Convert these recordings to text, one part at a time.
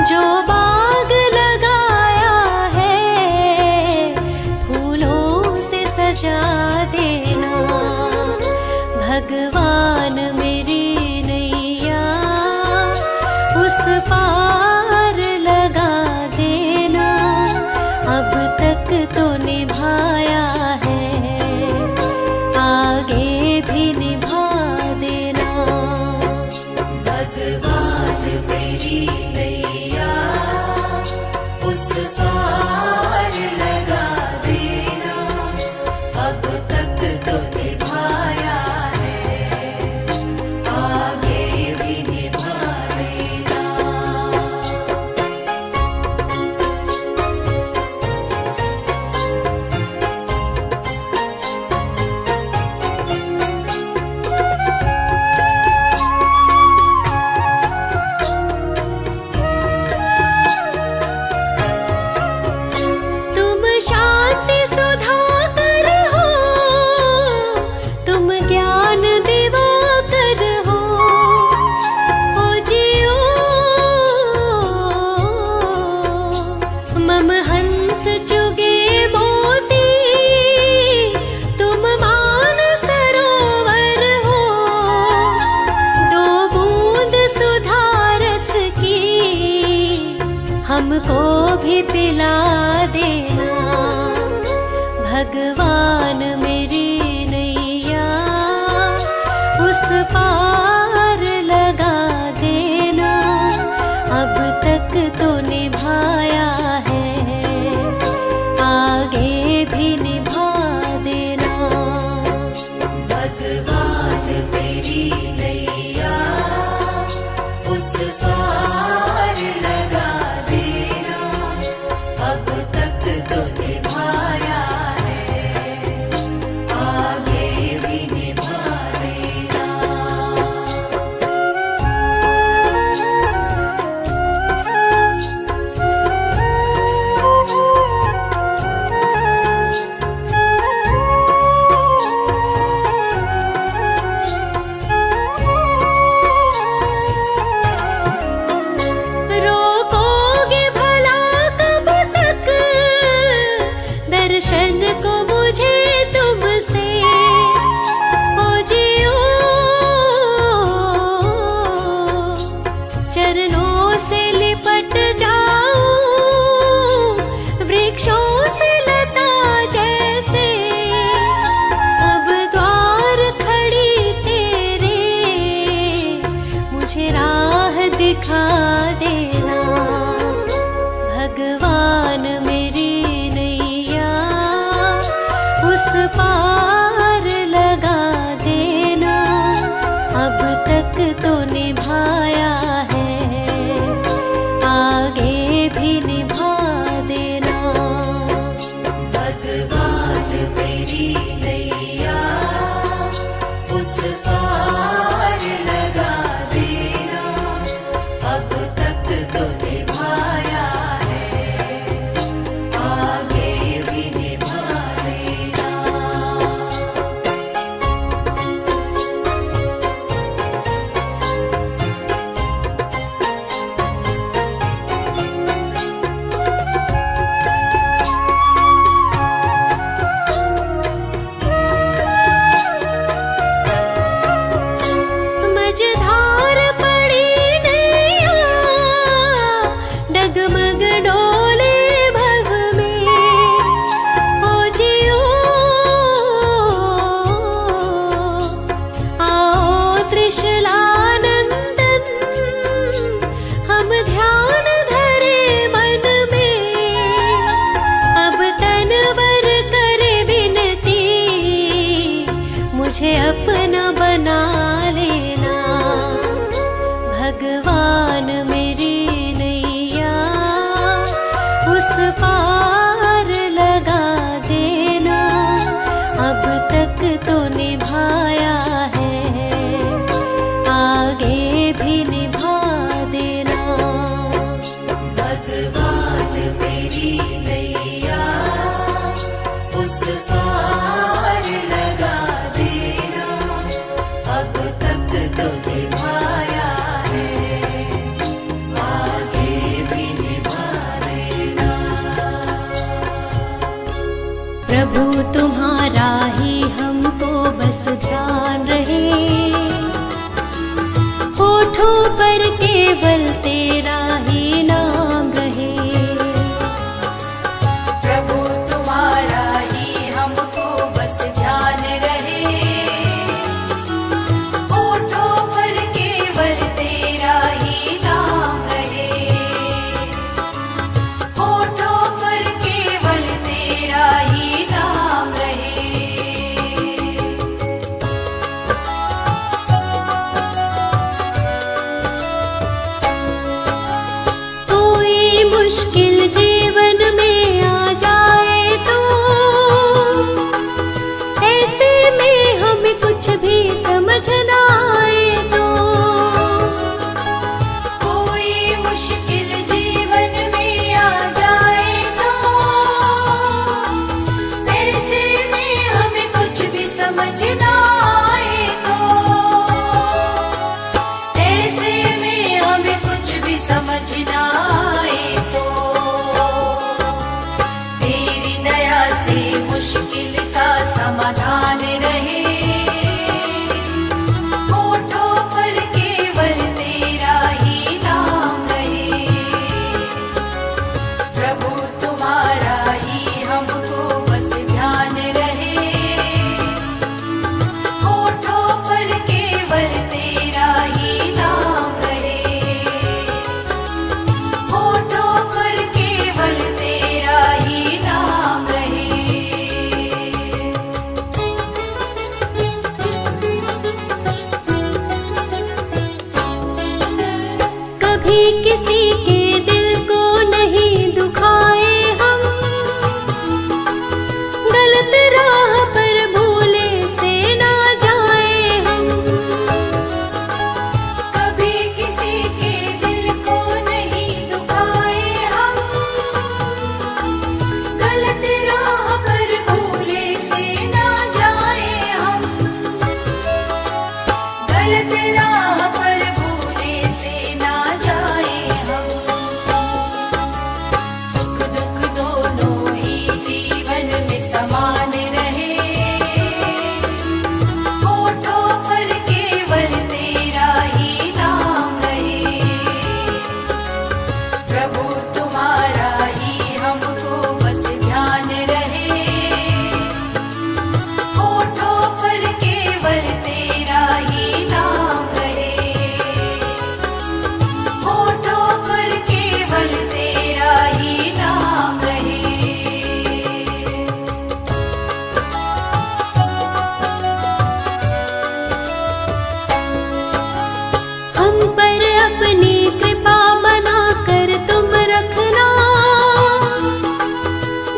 जो बाग लगाया है फूलों से सजा देना। भगवान मेरी नैया उस पार लगा देना। अब तक तो निभाया है, आगे भी निभा देना। भगवान मेरी नैया उस पार लगा देना। अब तक तो निभाया है, आगे भी निभा देना। तुम शांति सुधाकर हो, तुम ज्ञान दिवाकर हो। ओ जियो मम हंस चुगे मोती, तुम मान सरोवर हो। दो बूंद सुधा रस की हमको भी पिला देना। भगवान मेरी नैया उस पार लगा देना। अब तक तो निभाया है, आगे भी निभा देना। भगवान मेरी नैया उस पार लगा देना। अब तक तो निभाया है, आगे भी निभा देना। तुम्हारा ही हमको बस ध्यान रहे, होठों पर केवल तेरा ही नाम रहे। प्रभु तुम्हारा ही हमको बस ध्यान रहे, होठों पर केवल तेरा ही नाम रहे, होठों पर केवल तेरा ही नाम रहे। कोई मुश्किल जीवन में आ जाए तो ऐसे में हमें कुछ भी समझ ना आए तो, कोई मुश्किल जीवन में आ जाए तो ऐसे में हमें कुछ भी समझ ना आए तो, ऐसे में हमें कुछ भी समझ ना आए तो तेरी दया से मुश्किल का समाधान रहे, होठों पर केवल तेरा ही नाम रहे। प्रभु तुम्हारा ही हमको बस ध्यान रहे, होठों पर केवल तेरा ही नाम रहे, होठों पर केवल तेरा ही नाम रहे। कभी किसी के दिल को नहीं दुखाए हम, गलत राह पर भूले से ना जाए हम। कभी किसी के दिल को नहीं दुखाए हम, गलत राह पर भूले से ना जाए हम, गलत राह पर भूले से ना जाए हम। सुख दुख दोनों ही जीवन में समान रहे, होठों पर केवल तेरा ही नाम रहे। प्रभु तुम्हारा ही हमको बस ध्यान रहे, होठों पर केवल तेरा ही नाम रहे, होठों पर केवल तेरा ही नाम रहे। हम पर अपनी कृपा बनाकर तुम रखना,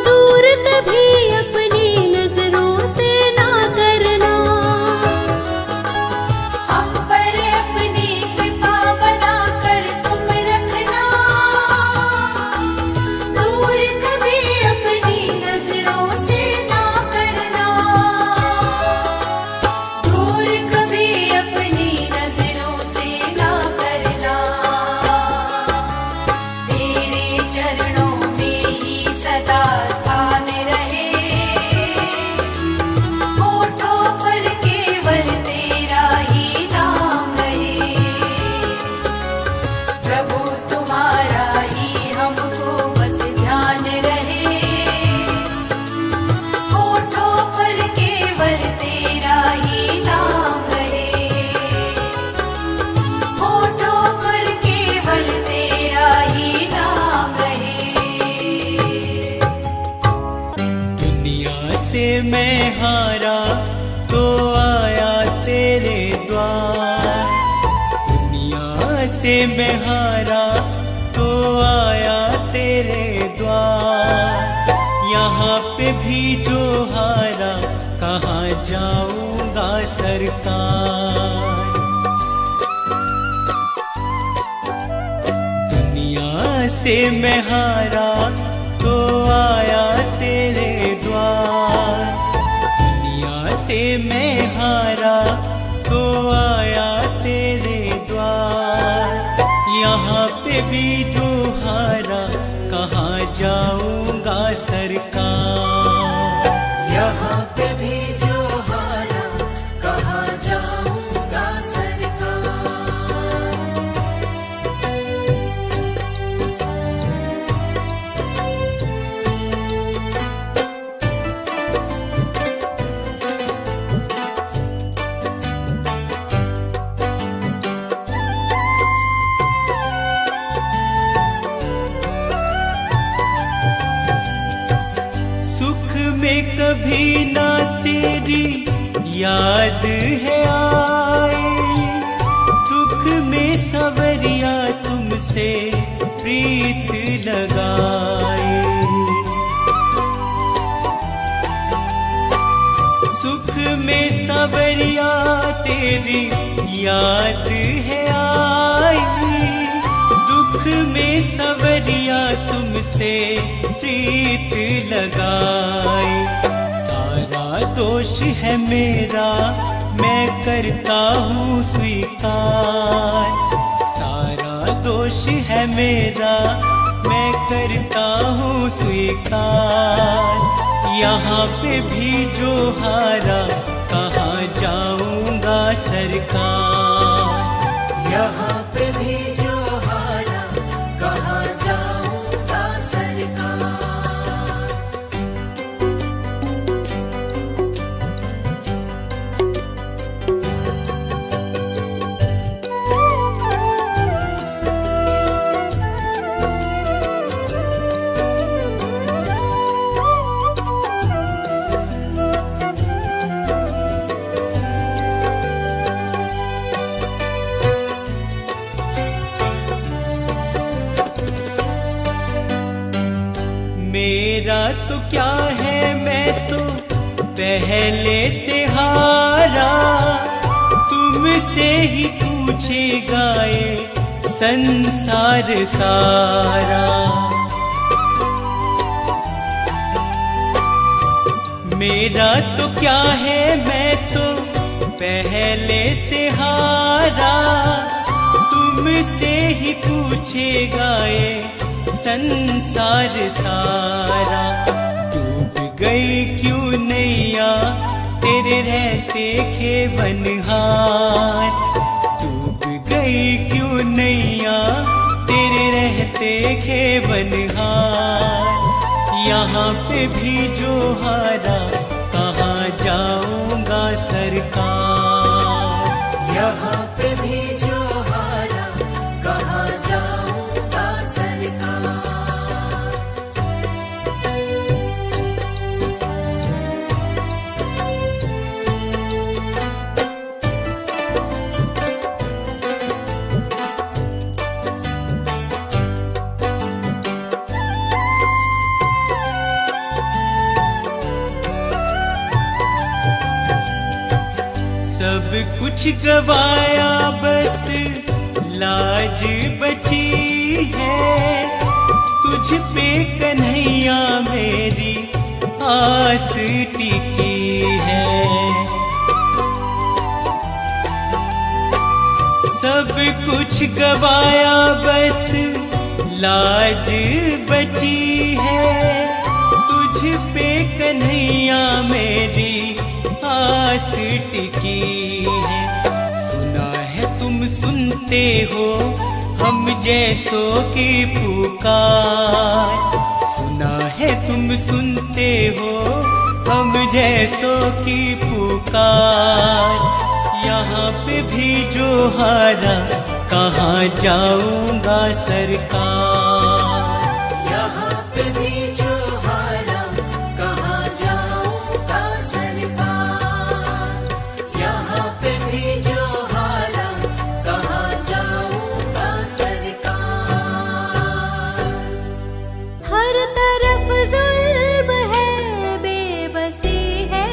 दूर कभी अपनी नजरों से ना करना। हम पर अपनी कृपा बनाकर तुम रखना, दूर कभी अपनी नजरों से ना करना, दूर कभी अपनी नजरों से ना करना। तेरे चरणों में ही सदा स्थान रहे, होठों पर केवल तेरा ही नाम रहे। प्रभु तुम्हारा ही हमको बस ध्यान रहे, होठों पर केवल तेरा ही नाम रहे, होठों पर केवल तेरा ही नाम रहे। दुनिया से मैं हारा तो आया तेरे द्वार, दुनिया से मैं हारा तो आया तेरे द्वार। यहाँ पे भी जो हारा कहाँ जाऊंगा सरकार। दुनिया से मैं हारा तो आया तेरे द्वार, दुनिया से मैं हारा तो आया तेरे द्वार। यहाँ पे भी जो हारा कहाँ जाऊंगा सरकार। यहाँ पे भी में कभी ना तेरी याद है आई, दुख में सवरिया तुमसे प्रीत लगाए। सुख में सवरिया तेरी याद है आई, दुख में सवरिया तुमसे प्रीत लगाए। सारा दोष है मेरा मैं करता हूँ स्वीकार, सारा दोष है मेरा मैं करता हूँ स्वीकार। यहाँ पे भी जो हारा कहाँ जाऊँगा सरकार, यहाँ पे भी जो हारा कहाँ जाऊँगा सरकार। मेरा तो क्या है मैं तो पहले से हारा, तुमसे ही पूछेगा ये संसार सारा। मेरा तो क्या है मैं तो पहले से हारा, तुमसे ही पूछेगा ये संसार सारा। डूब गई क्यों नैया तेरे रहते खेवनहार, डूब गई क्यों नैया तेरे रहते खेवनहार। यहाँ पे भी जो हारा कहाँ जाऊँगा सरकार, यहाँ पे भी जो हारा कहाँ जाऊँगा सरकार। सब कुछ गवाया बस लाज बची है, तुझ पे कन्हैया मेरी आस टिकी है। सब कुछ गवाया बस लाज बची है, तुझ पे कन्हैया मेरी आस टिकी है। सुना है तुम सुनते हो हम जैसों की पुकार, सुना है तुम सुनते हो हम जैसों की पुकार। यहाँ पे भी जो हारा कहाँ जाऊँगा सरकार, यहाँ पे भी जो हारा कहाँ जाऊँगा सरकार। यहाँ पे भी जो हारा कहाँ जाऊँगा सरकार। हर तरफ जुल्म है बेबसी है,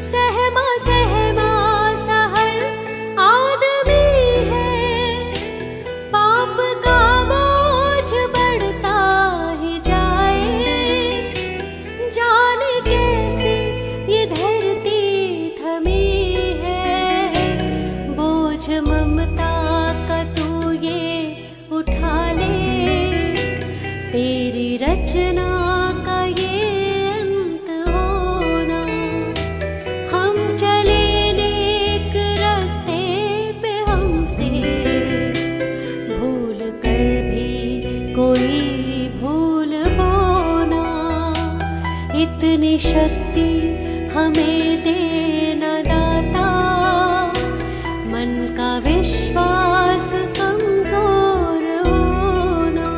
सहमा सहमा सा हर आदमी है। पाप का बोझ बढ़ता ही जाए, जाने कैसे ये धरती थमी है। बोझ ममता का तू ये उठा ले, तेरी रचना का ये अंत होना। हम चले नेक रास्ते पे हमसे भूल कर भी कोई भूल बोना। इतनी शक्ति हमें देना दाता, मन का विश्वास कमजोर होना।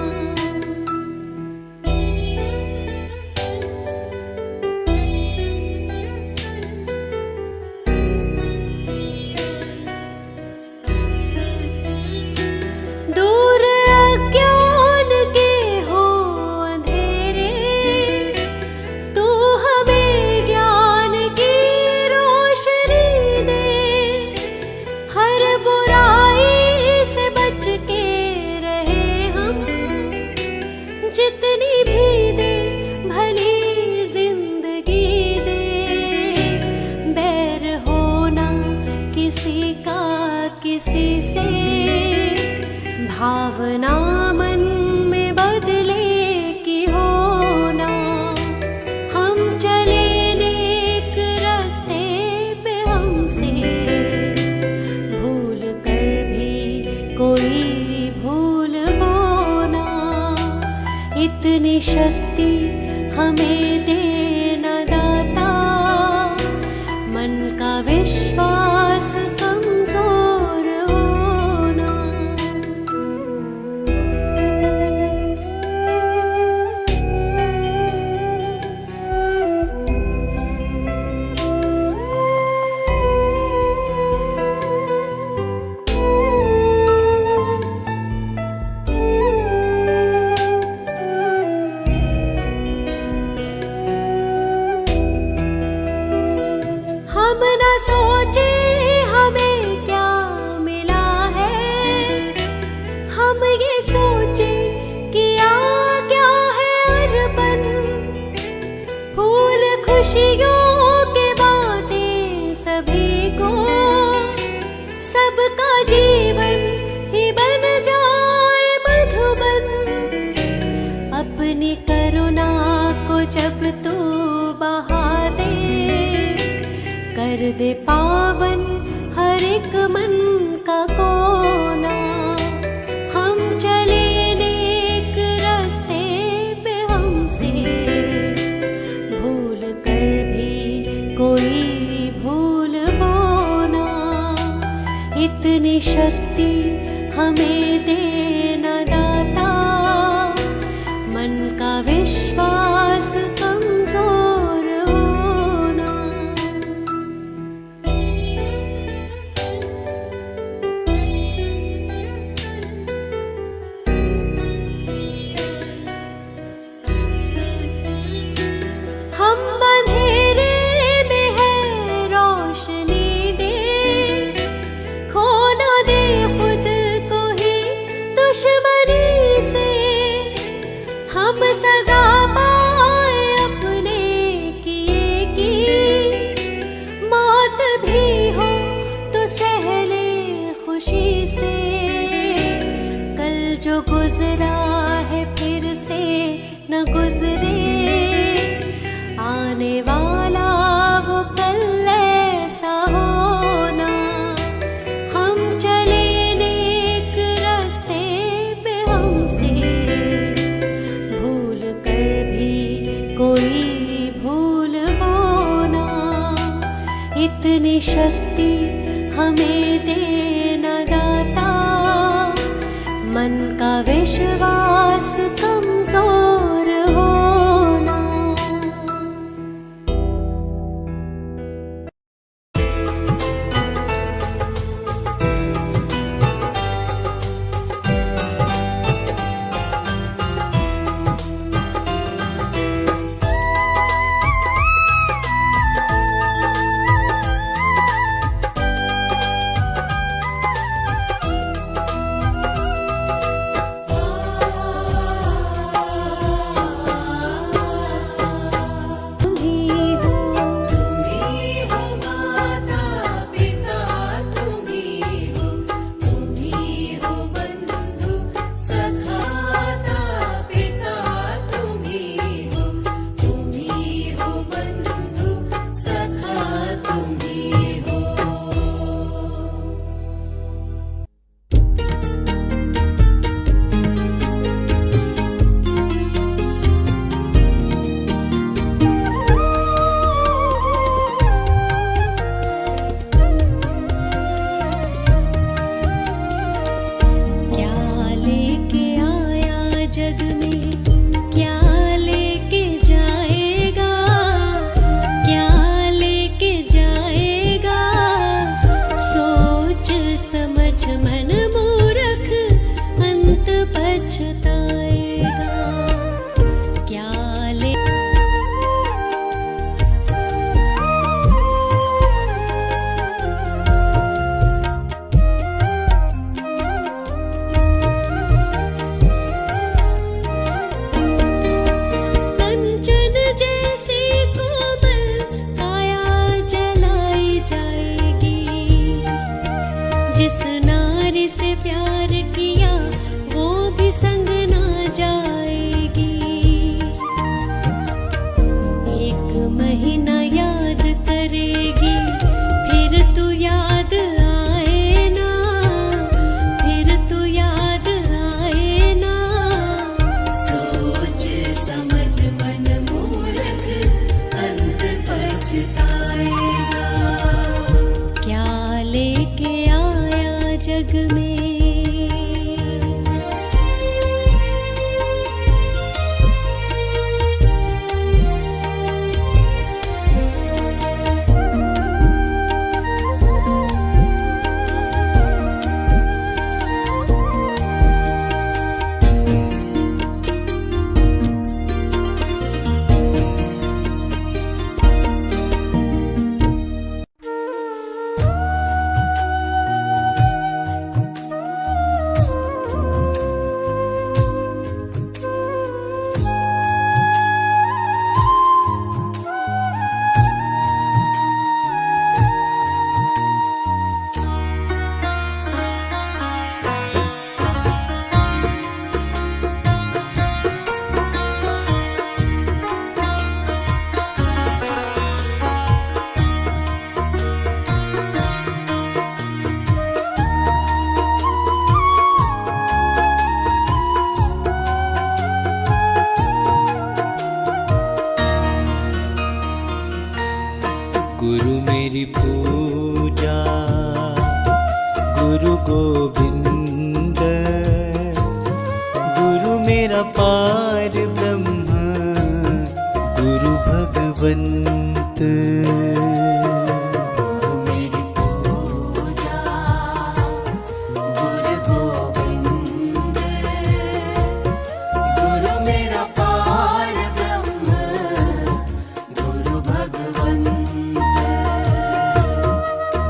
इतनी शक्ति हमें देना दाता, मन का विश्वास कमजोर होना। हम न सोचे हमें क्या मिला है, हम ये सोचे किया क्या है अर्पण। फूल खुशियों के बांटे सभी को, सबका जीवन ही बन जाए मधुबन। अपनी करुणा को जब तू बहा दे, कर दे पावन हर एक मन का कोना। हम चले नेक रास्ते पे, हमसे भूल कर भी कोई भूल बोना। इतनी शक्ति हमें देना दाता, मन का विश्वास कमजोर होना। हम अंधेरे में है रोशनी दे, खो ना दे खुद को ही दुश्मनी से। हम सजा पाए अपने किए की, मौत भी हो तो सह ले खुशी से। कल जो गुजरा है फिर से न गुजरे, आने वाला वो कल ऐसा होना। हम चले नेक रास्ते पे, हमसे भूल कर भी कोई भूल बोना। इतनी शक्ति हमें देना दाता, मन का विश्वास कमजोर होना। पार ब्रह्म गुरु भगवंत। गुरु मेरी पूजा गुरु गोविंद, गुरु मेरा पार ब्रह्म गुरु भगवंत।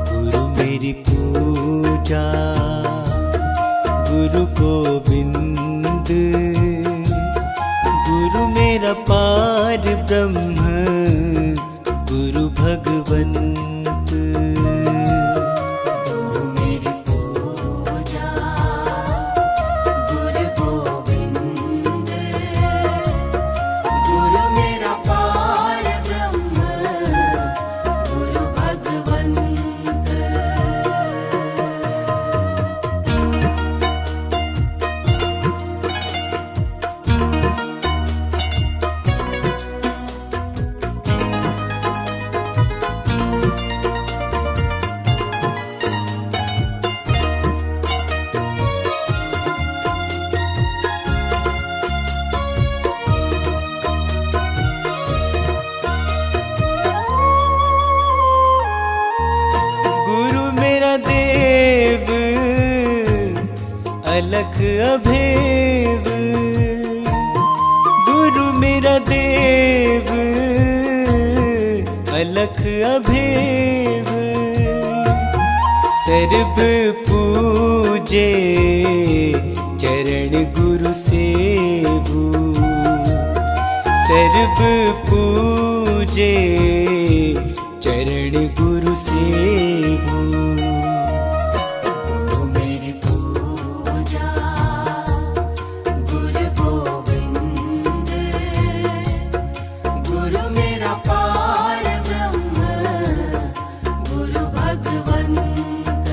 गुरु मेरी पूजा गुरु गोविंद, गुरु मेरा पार ब्रह्म गुरु भगवंत। गुरु मेरी पूजा गुरु गोविंद, गुरु मेरा पार ब्रह्म गुरु भगवंत। गुरु मेरा देव अलख अभेव, गुरु मेरा देव अलख अभेव। सर्व पूजे चरण गुरु सेवु, सर्व पूजे चरण गुरु सेवु। गुरु मेरी पूजा गुरु गोविंद, गुरु मेरा पार ब्रह्म गुरु भगवंत।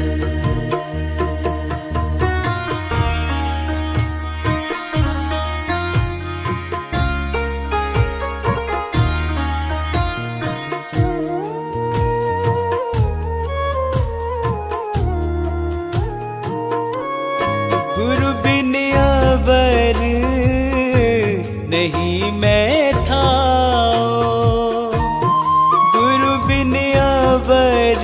गुरु बिन अवर नहीं मैं थाओ, गुरु बिन अवर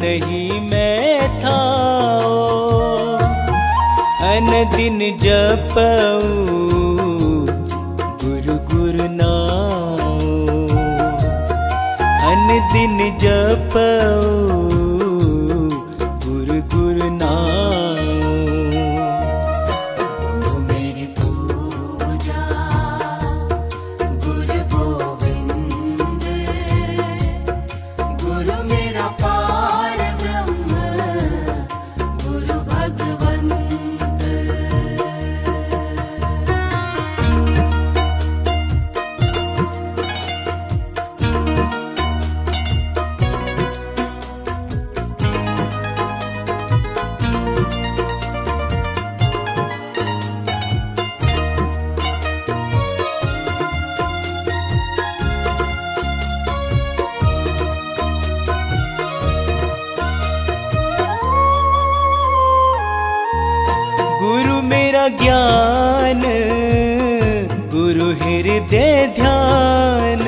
नहीं मैं थाओ। अनदिन जपऊं गुरु गुरु नाम, अनदिन जपऊं गुरु गुरु नाम। गुरु मेरी पूजा गुरु गोविंद, गुरु मेरा पार ब्रह्म गुरु भगवंत। गुरु मेरा ज्ञान गुरु हृदय ध्यान,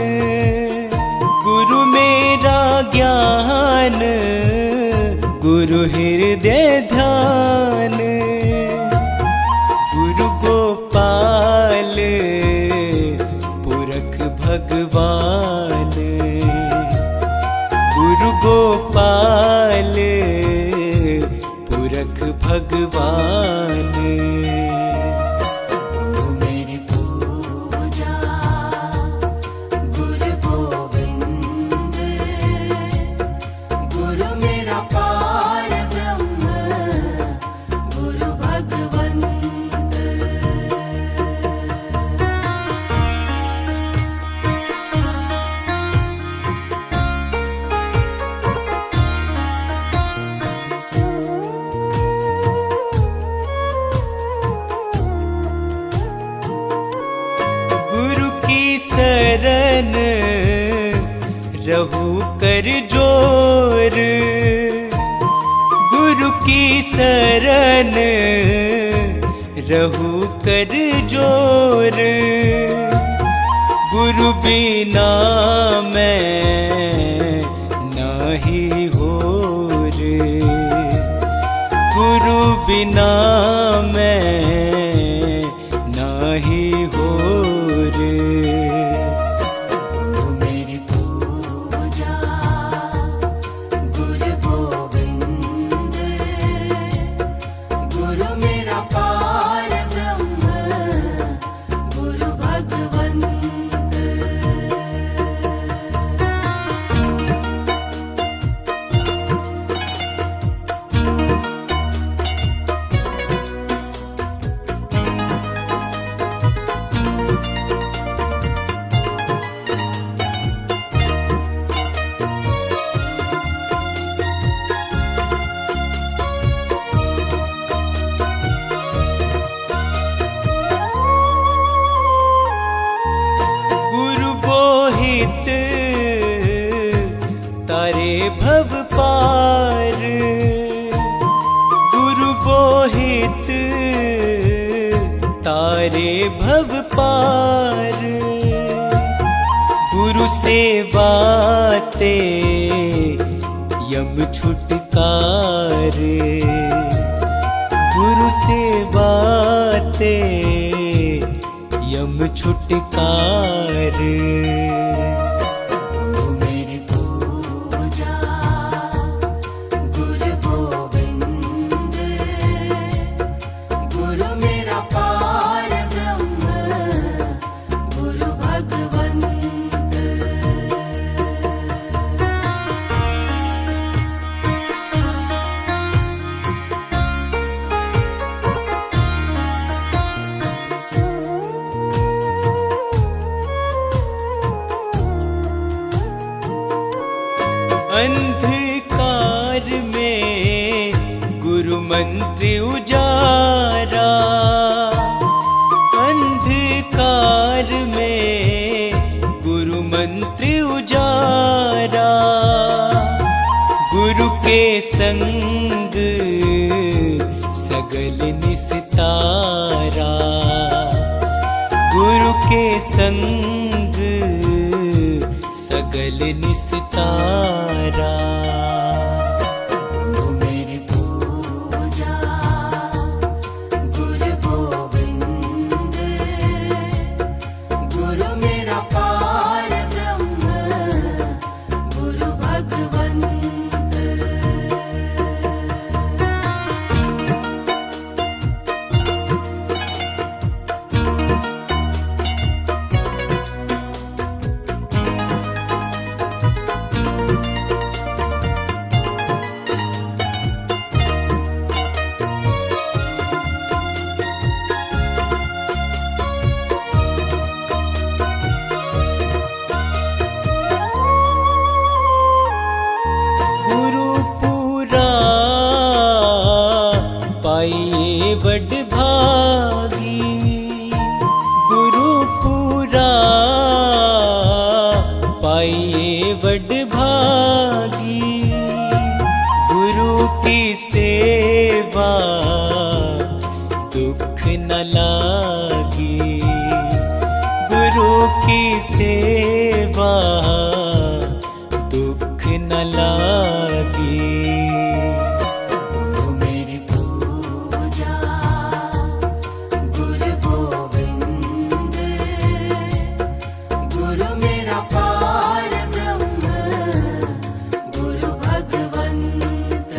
गुरु मेरा ज्ञान गुरु हृदय ध्यान। गुरु गोपाल पुरख भगवान, गुरु गोपाल पुरख भगवान। गुरु मेरी पूजा गुरु गोविंद, गुरु मेरा पार ब्रह्म गुरु भगवंत। शरण रहू कर जोर, गुरु की शरण रहू कर जोर, गुरु बिना मैं नहीं होर, गुरु बिना मैं नहीं होर। गुरु मेरी पूजा गुरु गोविंद, गुरु मेरा पार ब्रह्म गुरु भगवंत। गुरु बोहित तारे भव पार, गुरु बोहित तारे भव पार, गुरु सेवाते यम छुटकार, गुरु सेवाते यम छुटकार। गुरु मेरी पूजा गुरु गोविंद, गुरु मेरा पार ब्रह्म गुरु भगवंत। अंधकार में गुरु मंत्र उजारा, अंधकार में गुरु मंत्र उजारा, गुरु के संग सगल निस्तारा, गुरु के संग सगल निस्तारा। गुरु मेरी पूजा गुरु गोविंद, गुरु मेरा पार ब्रह्म गुरु भगवंत। गुरु पूरा पाइए बड़ भागी, गुरु पूरा पाइए बड़ भागी, गुरु की सेवा दुख न लागी, गुरु की सेवा दुख न लागी। गुरु मेरी पूजा गुरु गोविंद, गुरु मेरा पार ब्रह्म गुरु भगवंत।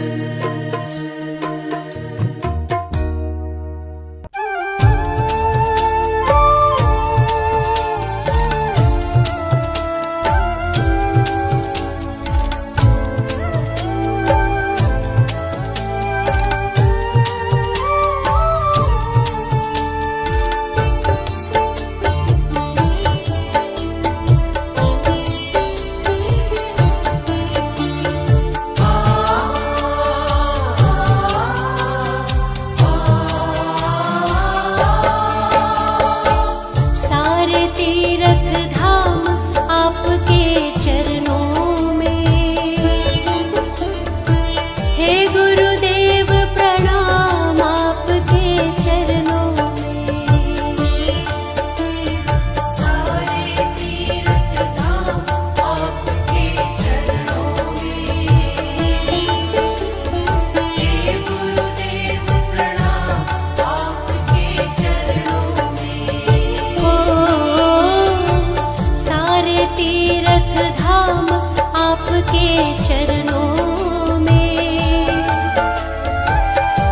चरणों में।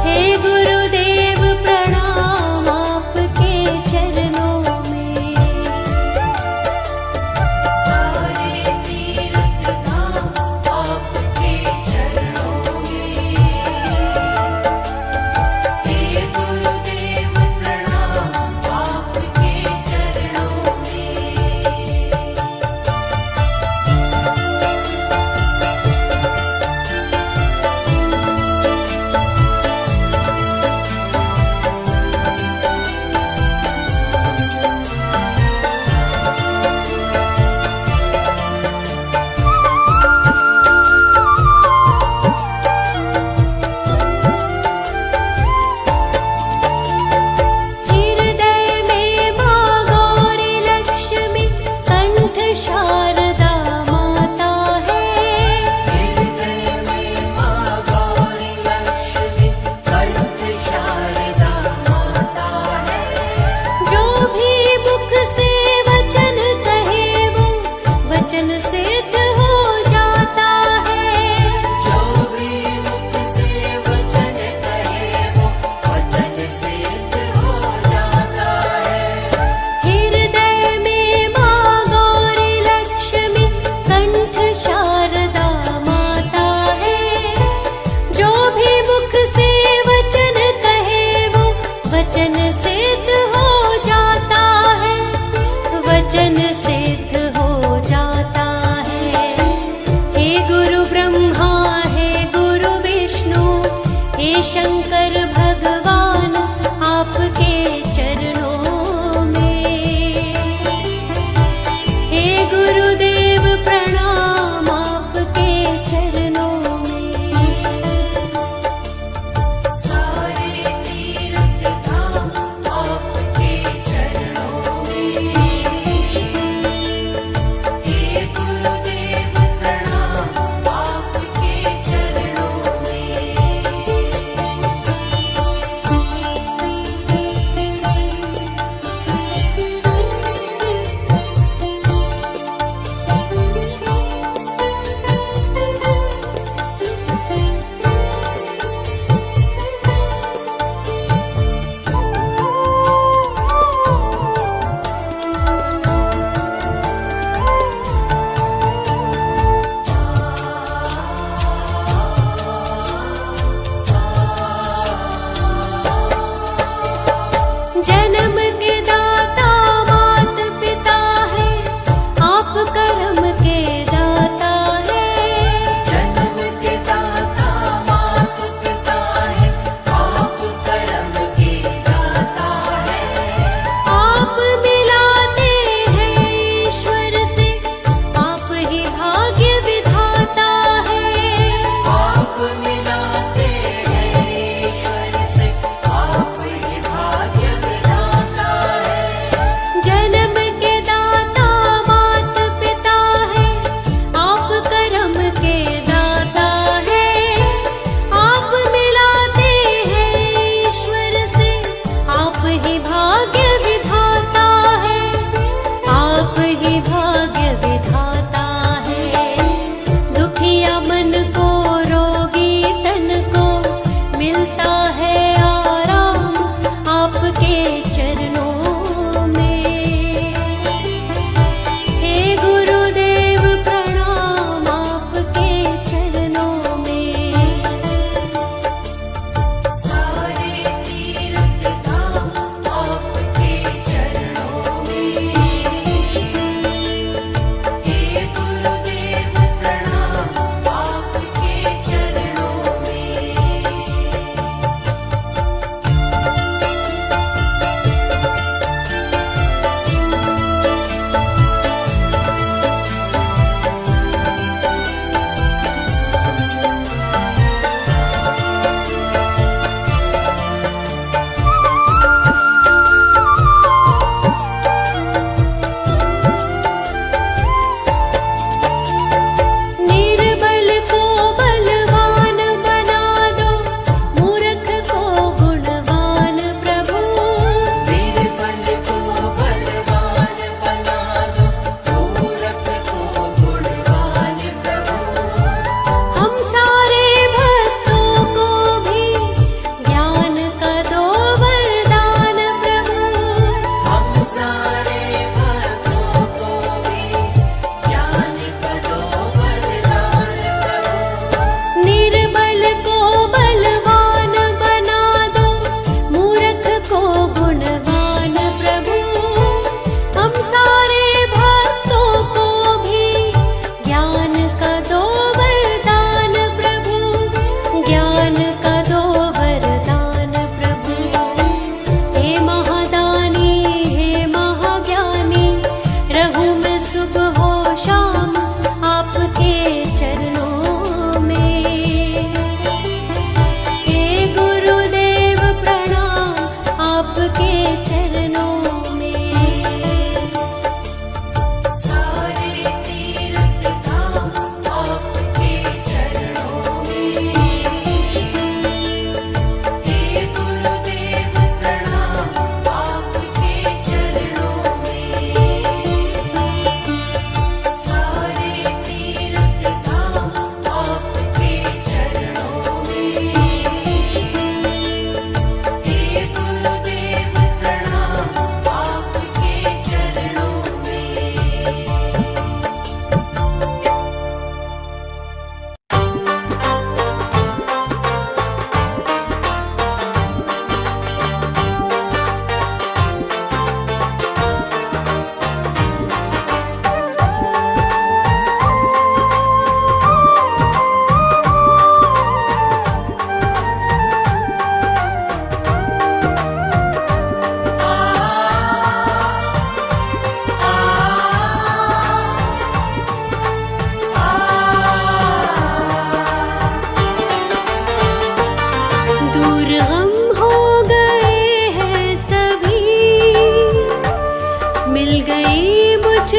हे गुरुदेव प्रणाम आपके चरणों में। सारे तीर्थ धाम आपके चरणों में। हे गुरुदेव प्रणाम आपके चरणों में।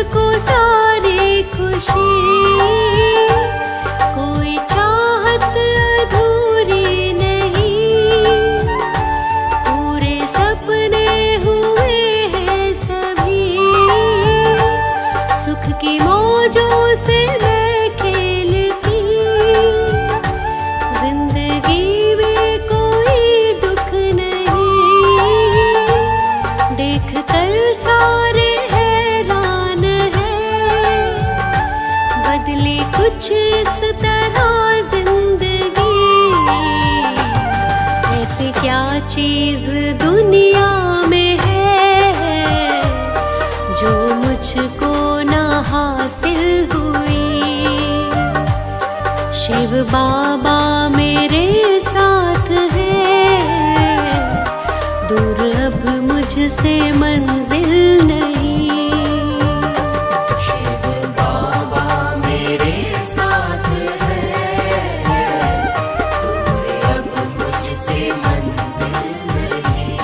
मुझको सारी खुशी, कोई चाहत अधूरी नहीं, पूरे सपने हुए हैं सभी, सुख की मौजों से मैं खेलती, जिंदगी में कोई दुख नहीं, देख कर सारे हैरान हैं, बदली कुछ इस तरह जिंदगी, ऐसी क्या चीज दुनिया में है जो मुझको ना हासिल हुई। शिव बाबा मेरे साथ है, दूर अब मुझसे मंजिल नहीं। शिव बाबा मेरे साथ है, दूर अब मुझसे मंजिल नहीं।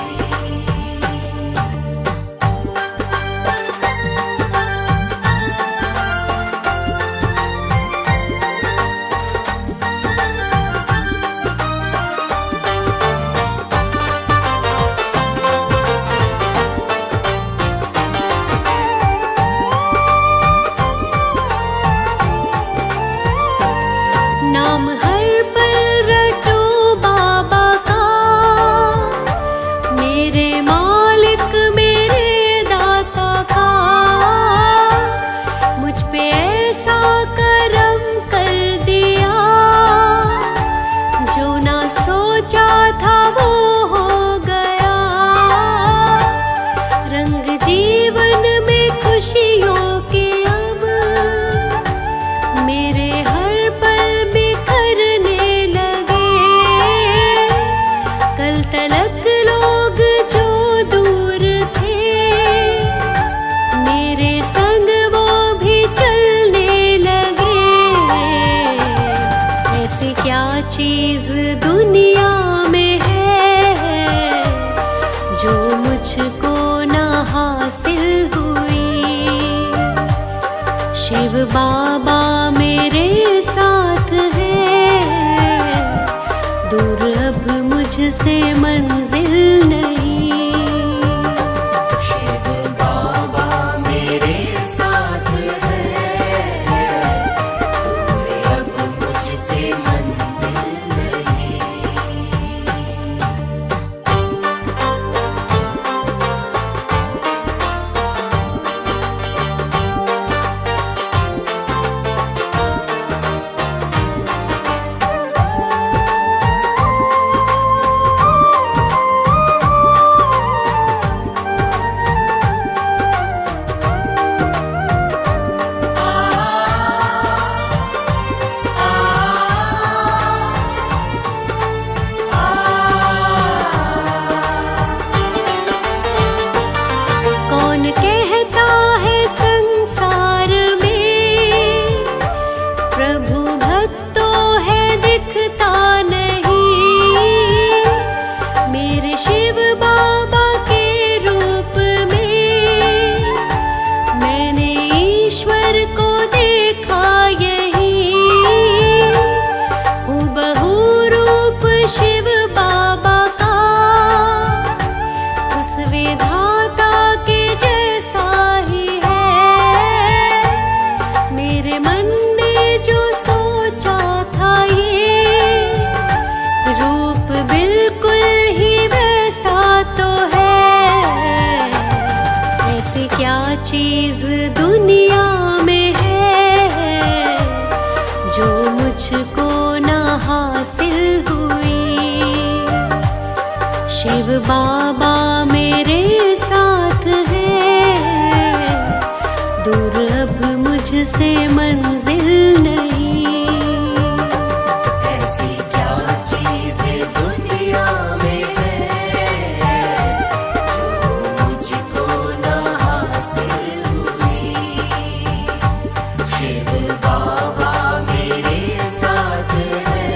नाम हर पल रटो बाबा का, मेरे मालिक मेरे दाता का, मुझ पे ऐसा करम कर दिया, जो ना सोचा था वो हो गया, रंग जीवन में खुशियों के अब मेरे हर पल बिखरने लगे, कल तलक लोग जो दूर थे, मेरे संग वो भी चलने लगे, ऐसी क्या चीज दुनिया में है जो मुझको ना हासिल हुई। शिव बाबा मेरे साथ है, दूर अब मुझसे मंजिल नहीं। शिव बाबा मेरे साथ है, दूर अब मुझसे मंजिल नहीं। कौन कहता है संसार में प्रभु भक्तों है दिखता नहीं, मेरे शिव बाबा के रूप में मैंने ईश्वर को देखा यही, हूबहू रूप शिव बाबा का, उस विधाता के जैसा ही है, मेरे मन ने जो सोचा था ये रूप बिल्कुल ही वैसा तो है, ऐसी क्या चीज दुनिया में है जो मुझको ना हासिल हुई। शिव बाबा मेरे साथ है, दूर अब मुझसे मंजिल नहीं। ऐसी क्या चीज़ दुनिया में है जो मुझको ना हासिल हुई। शिव बाबा मेरे साथ है,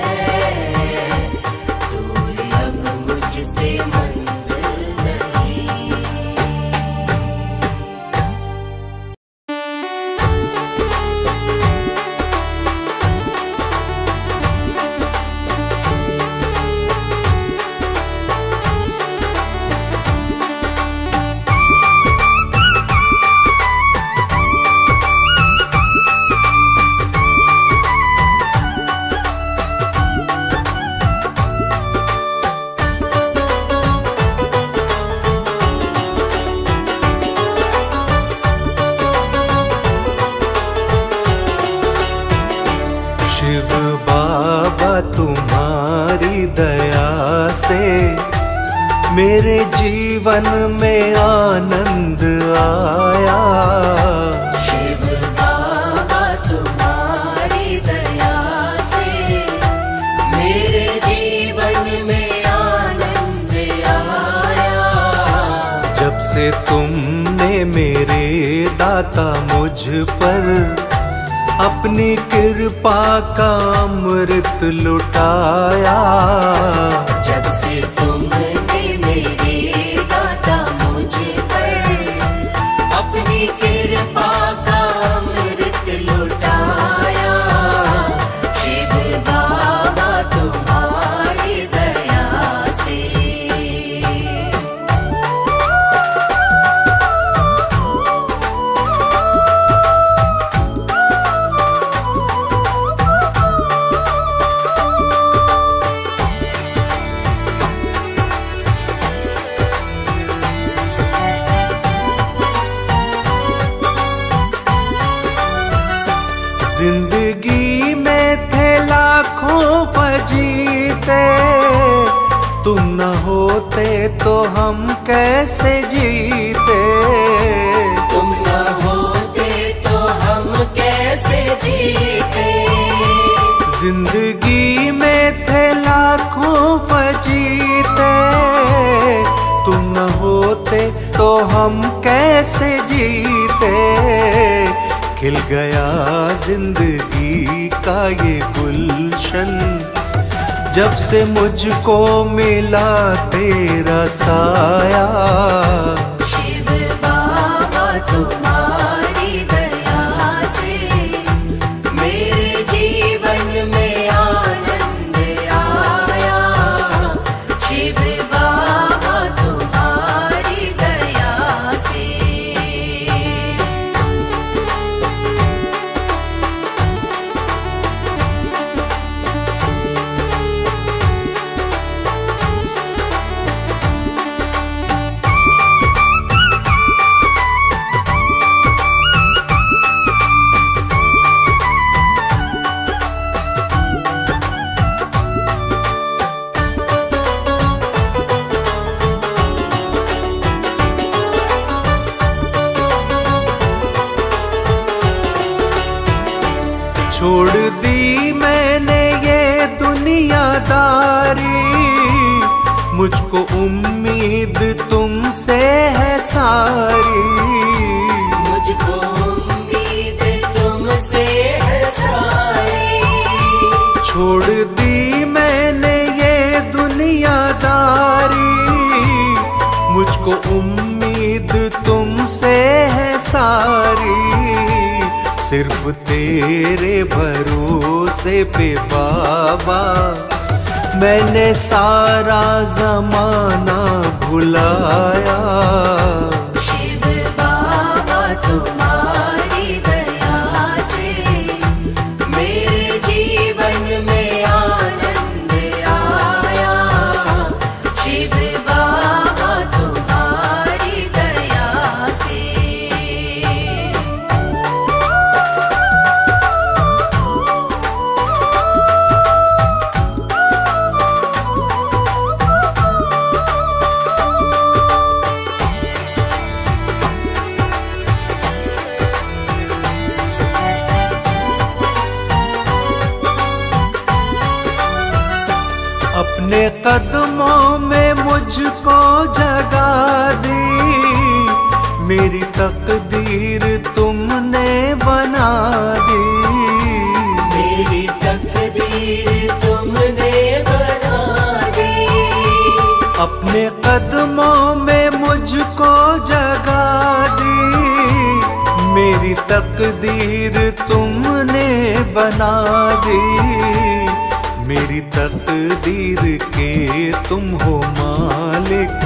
दूर अब मुझसे मंजिल नहीं। मेरे जीवन में आनंद आया। शिव बाबा तुम्हारी दया से मेरे जीवन में आनंद आया। जब से तुमने मेरे दाता मुझ पर अपनी कृपा का अमृत लुटाया। जब से तुमने मेरे दाता मुझ पर अपनी कृपा का अमृत लुटाया। शिव बाबा तुम्हारी दया से। जिंदगी में थे लाखों फजीते, तुम न होते तो हम कैसे जीते। तुम न होते तो हम कैसे जीते। जिंदगी में थे लाखों फजीते, तुम न होते तो हम कैसे जीते। खिल गया जिंदगी का ये गुलशन, जब से मुझको मिला तेरा साया। शिव बाबा तुम्हारी दया से मेरे जीवन में आनंद आया। शिव बाबा तुम्हारी दया से। छोड़ दी मैंने ये दुनियादारी, मुझको उम्मीद तुमसे है सारी। मुझको उम्मीद तुमसे है सारी। छोड़ दी मैंने ये दुनियादारी, मुझको उम्मीद तुमसे है सारी। सिर्फ तेरे भरोसे पे बाबा मैंने सारा जमाना भुलाया। शिव बाबा तुम्हारी दया से मेरे जीवन में आनंद आया। शिव बाबा तुम्हारी दया से। अपने कदमों में मुझको जगा दी, मेरी तकदीर तुमने बना दी। मेरी तकदीर तुमने बना दी। अपने कदमों में मुझको जगा दी, मेरी तकदीर तुमने बना दी। मेरी तकदीर के तुम हो मालिक,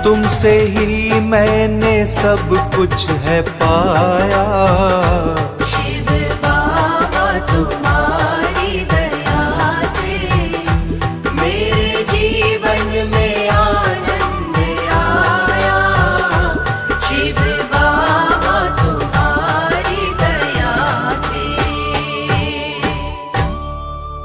तुमसे ही मैंने सब कुछ है पाया।